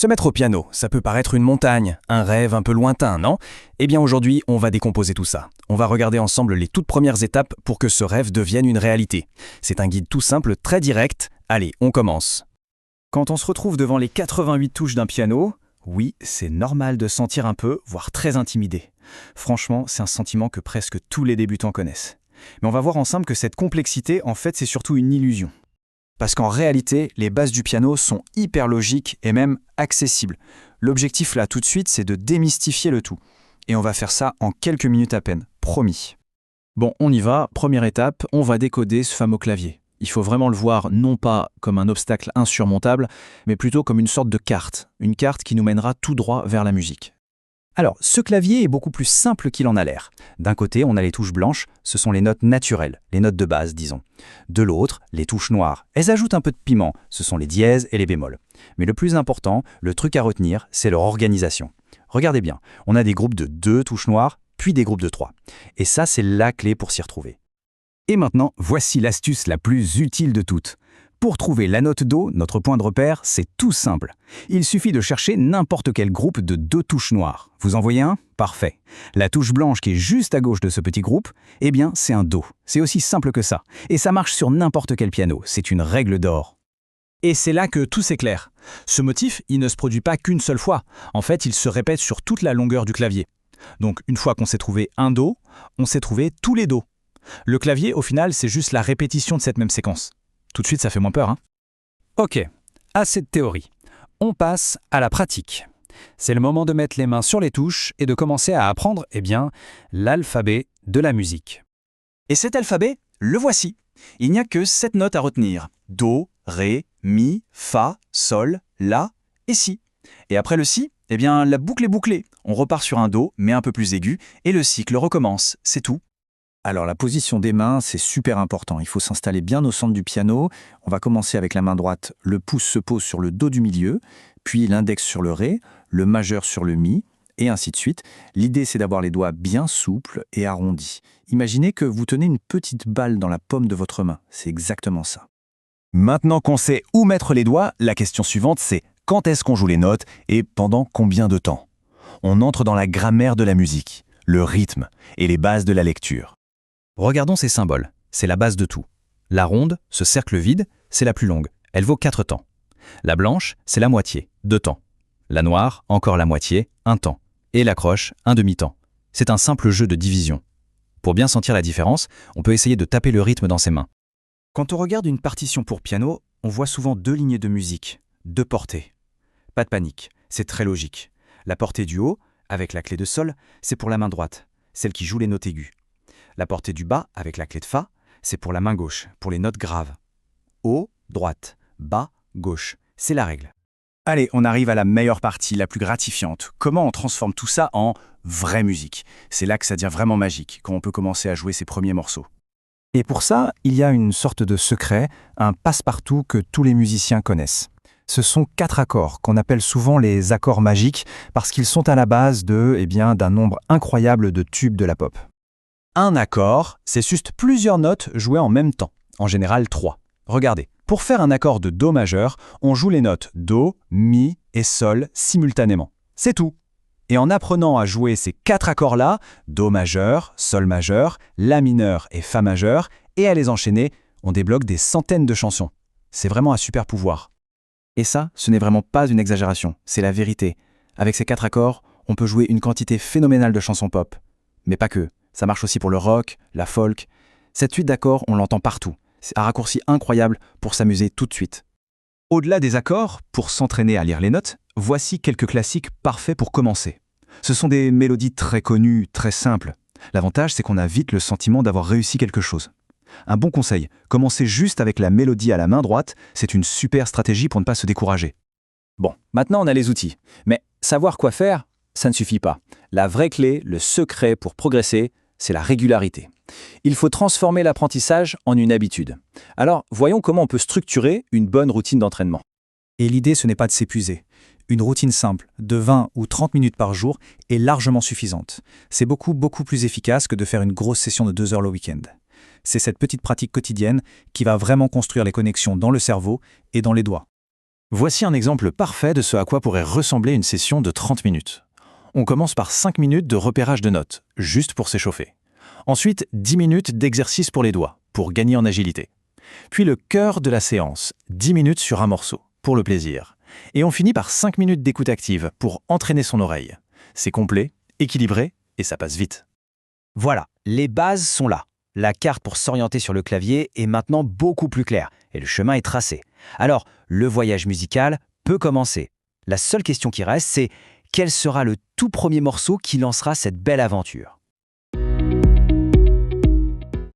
Se mettre au piano, ça peut paraître une montagne, un rêve un peu lointain, non? Eh bien aujourd'hui, on va décomposer tout ça. On va regarder ensemble les toutes premières étapes pour que ce rêve devienne une réalité. C'est un guide tout simple, très direct. Allez, on commence. Quand on se retrouve devant les 88 touches d'un piano, oui, c'est normal de sentir un peu, voire très intimidé. Franchement, c'est un sentiment que presque tous les débutants connaissent. Mais on va voir ensemble que cette complexité, en fait, c'est surtout une illusion. Parce qu'en réalité, les bases du piano sont hyper logiques et même accessibles. L'objectif là tout de suite, c'est de démystifier le tout. Et on va faire ça en quelques minutes à peine, promis. Bon, on y va. Première étape, on va décoder ce fameux clavier. Il faut vraiment le voir non pas comme un obstacle insurmontable, mais plutôt comme une sorte de carte. Une carte qui nous mènera tout droit vers la musique. Alors, ce clavier est beaucoup plus simple qu'il en a l'air. D'un côté, on a les touches blanches, ce sont les notes naturelles, les notes de base, disons. De l'autre, les touches noires. Elles ajoutent un peu de piment, ce sont les dièses et les bémols. Mais le plus important, le truc à retenir, c'est leur organisation. Regardez bien, on a des groupes de 2 touches noires, puis des groupes de 3. Et ça, c'est la clé pour s'y retrouver. Et maintenant, voici l'astuce la plus utile de toutes. Pour trouver la note Do, notre point de repère, c'est tout simple. Il suffit de chercher n'importe quel groupe de 2 touches noires. Vous en voyez un? Parfait. La touche blanche qui est juste à gauche de ce petit groupe, eh bien, c'est un Do. C'est aussi simple que ça. Et ça marche sur n'importe quel piano. C'est une règle d'or. Et c'est là que tout s'éclaire. Ce motif, il ne se produit pas qu'une seule fois. En fait, il se répète sur toute la longueur du clavier. Donc, une fois qu'on s'est trouvé un Do, on s'est trouvé tous les Do. Le clavier, au final, c'est juste la répétition de cette même séquence. Tout de suite, ça fait moins peur, hein? Ok, assez de théorie. On passe à la pratique. C'est le moment de mettre les mains sur les touches et de commencer à apprendre, l'alphabet de la musique. Et cet alphabet, le voici. Il n'y a que 7 notes à retenir. Do, Ré, Mi, Fa, Sol, La et Si. Et après le Si, la boucle est bouclée. On repart sur un Do, mais un peu plus aigu, et le cycle recommence. C'est tout. Alors la position des mains, c'est super important. Il faut s'installer bien au centre du piano. On va commencer avec la main droite. Le pouce se pose sur le Do du milieu, puis l'index sur le Ré, le majeur sur le Mi, et ainsi de suite. L'idée, c'est d'avoir les doigts bien souples et arrondis. Imaginez que vous tenez une petite balle dans la paume de votre main. C'est exactement ça. Maintenant qu'on sait où mettre les doigts, la question suivante, c'est quand est-ce qu'on joue les notes et pendant combien de temps? On entre dans la grammaire de la musique, le rythme et les bases de la lecture. Regardons ces symboles, c'est la base de tout. La ronde, ce cercle vide, c'est la plus longue, elle vaut 4 temps. La blanche, c'est la moitié, 2 temps. La noire, encore la moitié, 1 temps. Et la croche, un demi-temps. C'est un simple jeu de division. Pour bien sentir la différence, on peut essayer de taper le rythme dans ses mains. Quand on regarde une partition pour piano, on voit souvent 2 lignes de musique, 2 portées. Pas de panique, c'est très logique. La portée du haut, avec la clé de Sol, c'est pour la main droite, celle qui joue les notes aiguës. La portée du bas, avec la clé de Fa, c'est pour la main gauche, pour les notes graves. Haut, droite, bas, gauche, c'est la règle. Allez, on arrive à la meilleure partie, la plus gratifiante. Comment on transforme tout ça en vraie musique? C'est là que ça devient vraiment magique, quand on peut commencer à jouer ses premiers morceaux. Et pour ça, il y a une sorte de secret, un passe-partout que tous les musiciens connaissent. Ce sont 4 accords qu'on appelle souvent les accords magiques parce qu'ils sont à la base d'un nombre incroyable de tubes de la pop. Un accord, c'est juste plusieurs notes jouées en même temps, en général 3. Regardez, pour faire un accord de Do majeur, on joue les notes Do, Mi et Sol simultanément. C'est tout. Et en apprenant à jouer ces 4 accords-là, Do majeur, Sol majeur, La mineur et Fa majeur, et à les enchaîner, on débloque des centaines de chansons. C'est vraiment un super pouvoir. Et ça, ce n'est vraiment pas une exagération, c'est la vérité. Avec ces 4 accords, on peut jouer une quantité phénoménale de chansons pop. Mais pas que. Ça marche aussi pour le rock, la folk. Cette suite d'accords, on l'entend partout. C'est un raccourci incroyable pour s'amuser tout de suite. Au-delà des accords, pour s'entraîner à lire les notes, voici quelques classiques parfaits pour commencer. Ce sont des mélodies très connues, très simples. L'avantage, c'est qu'on a vite le sentiment d'avoir réussi quelque chose. Un bon conseil, commencer juste avec la mélodie à la main droite, c'est une super stratégie pour ne pas se décourager. Bon, maintenant on a les outils. Mais savoir quoi faire, ça ne suffit pas. La vraie clé, le secret pour progresser, c'est la régularité. Il faut transformer l'apprentissage en une habitude. Alors, voyons comment on peut structurer une bonne routine d'entraînement. Et l'idée, ce n'est pas de s'épuiser. Une routine simple, de 20 ou 30 minutes par jour, est largement suffisante. C'est beaucoup plus efficace que de faire une grosse session de 2 heures le week-end. C'est cette petite pratique quotidienne qui va vraiment construire les connexions dans le cerveau et dans les doigts. Voici un exemple parfait de ce à quoi pourrait ressembler une session de 30 minutes. On commence par 5 minutes de repérage de notes, juste pour s'échauffer. Ensuite, 10 minutes d'exercice pour les doigts, pour gagner en agilité. Puis le cœur de la séance, 10 minutes sur un morceau, pour le plaisir. Et on finit par 5 minutes d'écoute active, pour entraîner son oreille. C'est complet, équilibré, et ça passe vite. Voilà, les bases sont là. La carte pour s'orienter sur le clavier est maintenant beaucoup plus claire et le chemin est tracé. Alors, le voyage musical peut commencer. La seule question qui reste, c'est quel sera le tout premier morceau qui lancera cette belle aventure ?